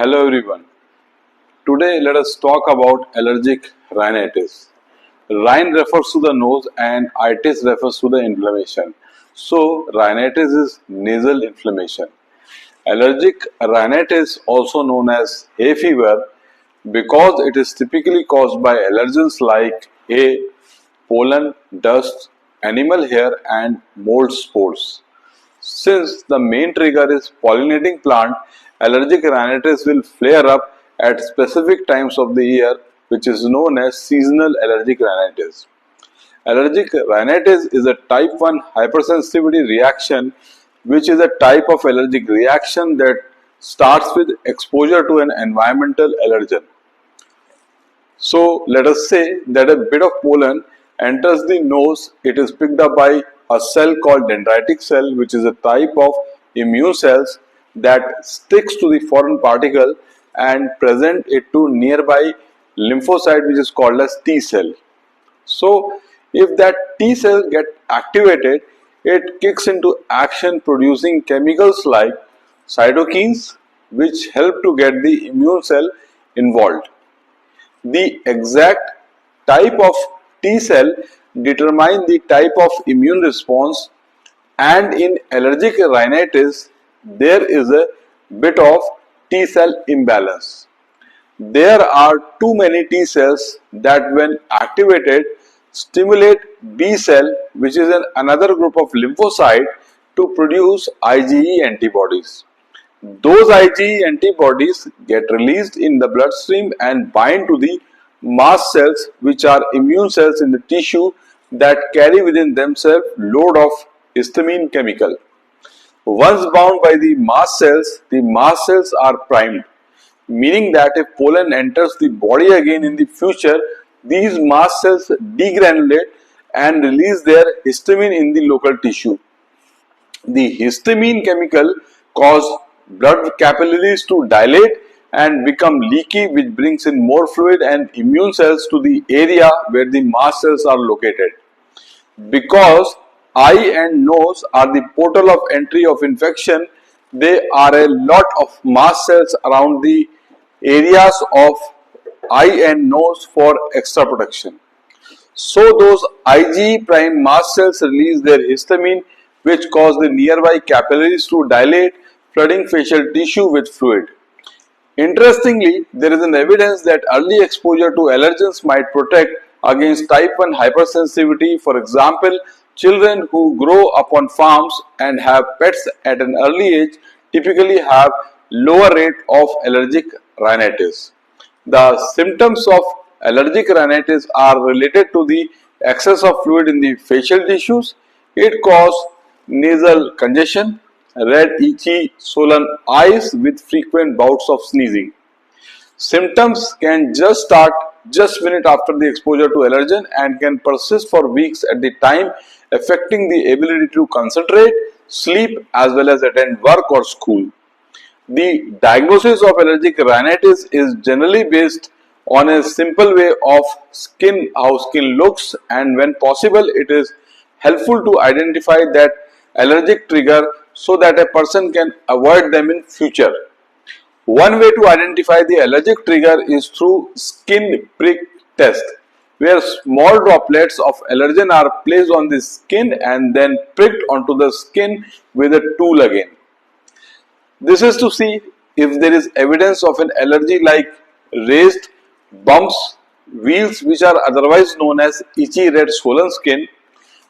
Hello everyone. Today let us talk about allergic rhinitis. Rhine refers to the nose and itis refers to the inflammation. So rhinitis is nasal inflammation. Allergic rhinitis, also known as hay fever, because it is typically caused by allergens like hay, pollen, dust, animal hair and mold spores. Since the main trigger is pollinating plant, allergic rhinitis will flare up at specific times of the year, which is known as seasonal allergic rhinitis. Allergic rhinitis is a type 1 hypersensitivity reaction, which is a type of allergic reaction that starts with exposure to an environmental allergen. So let us say that a bit of pollen enters the nose. It is picked up by a cell called dendritic cell, which is a type of immune cells that sticks to the foreign particle and present it to nearby lymphocyte, which is called as T cell. So if that T cell get activated, it kicks into action producing chemicals like cytokines, which help to get the immune cell involved. The exact type of T cell determine the type of immune response, and in allergic rhinitis there is a bit of T cell imbalance. There are too many T cells that when activated stimulate B cell, which is another group of lymphocyte, to produce IgE antibodies. Those IgE antibodies get released in the bloodstream and bind to the mast cells, which are immune cells in the tissue that carry within themselves load of histamine chemical. Once bound by the mast cells are primed, meaning that if pollen enters the body again in the future, these mast cells degranulate and release their histamine in the local tissue. The histamine chemical cause blood capillaries to dilate and become leaky, which brings in more fluid and immune cells to the area where the mast cells are located. Because eye and nose are the portal of entry of infection, there are a lot of mast cells around the areas of eye and nose for extra protection. So those IgE prime mast cells release their histamine, which cause the nearby capillaries to dilate, flooding facial tissue with fluid. Interestingly, there is an evidence that early exposure to allergens might protect against type 1 hypersensitivity. For example, children who grow up on farms and have pets at an early age typically have lower rate of allergic rhinitis. The symptoms of allergic rhinitis are related to the excess of fluid in the facial tissues. It causes nasal congestion, red, itchy, swollen eyes with frequent bouts of sneezing. Symptoms can just start just minute after the exposure to allergen and can persist for weeks at the time, affecting the ability to concentrate, sleep as well as attend work or school. The diagnosis of allergic rhinitis is generally based on a simple way of how skin looks, and when possible it is helpful to identify that allergic trigger so that a person can avoid them in future. One way to identify the allergic trigger is through skin prick test, where small droplets of allergen are placed on the skin and then pricked onto the skin with a tool again. This is to see if there is evidence of an allergy like raised bumps, wheals, which are otherwise known as itchy red swollen skin.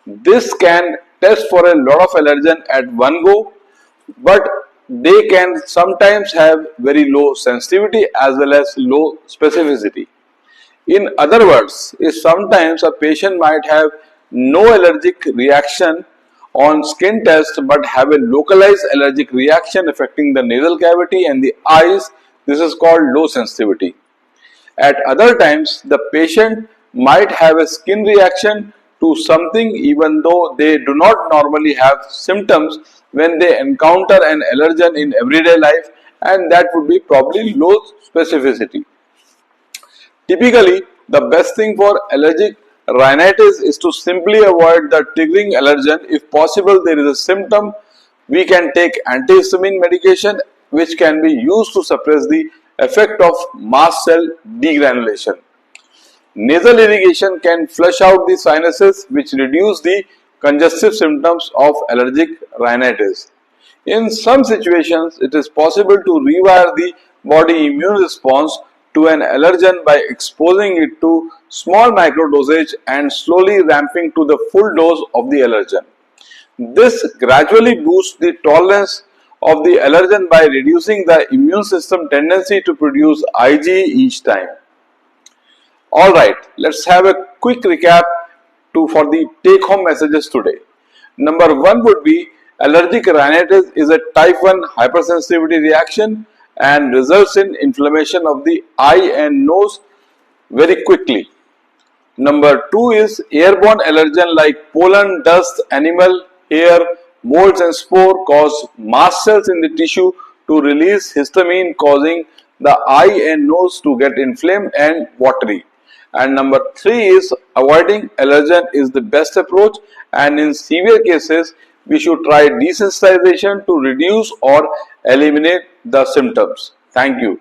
This can test for a lot of allergen at one go, but they can sometimes have very low sensitivity as well as low specificity. In other words, sometimes a patient might have no allergic reaction on skin test but have a localized allergic reaction affecting the nasal cavity and the eyes. This is called low sensitivity. At other times, the patient might have a skin reaction to something even though they do not normally have symptoms when they encounter an allergen in everyday life, and that would be probably low specificity. Typically, the best thing for allergic rhinitis is to simply avoid the triggering allergen. If possible, there is a symptom, we can take antihistamine medication which can be used to suppress the effect of mast cell degranulation. Nasal irrigation can flush out the sinuses, which reduce the congestive symptoms of allergic rhinitis. In some situations, it is possible to rewire the body immune response to an allergen by exposing it to small microdosage and slowly ramping to the full dose of the allergen. This gradually boosts the tolerance of the allergen by reducing the immune system tendency to produce IgE each time. Alright, let's have a quick recap for the take home messages today. Number 1 would be allergic rhinitis is a type 1 hypersensitivity reaction and results in inflammation of the eye and nose very quickly. Number 2 is airborne allergen like pollen, dust, animal, hair, molds and spore cause mast cells in the tissue to release histamine, causing the eye and nose to get inflamed and watery. And number 3 is avoiding allergen is the best approach, and in severe cases we should try desensitization to reduce or eliminate the symptoms. Thank you.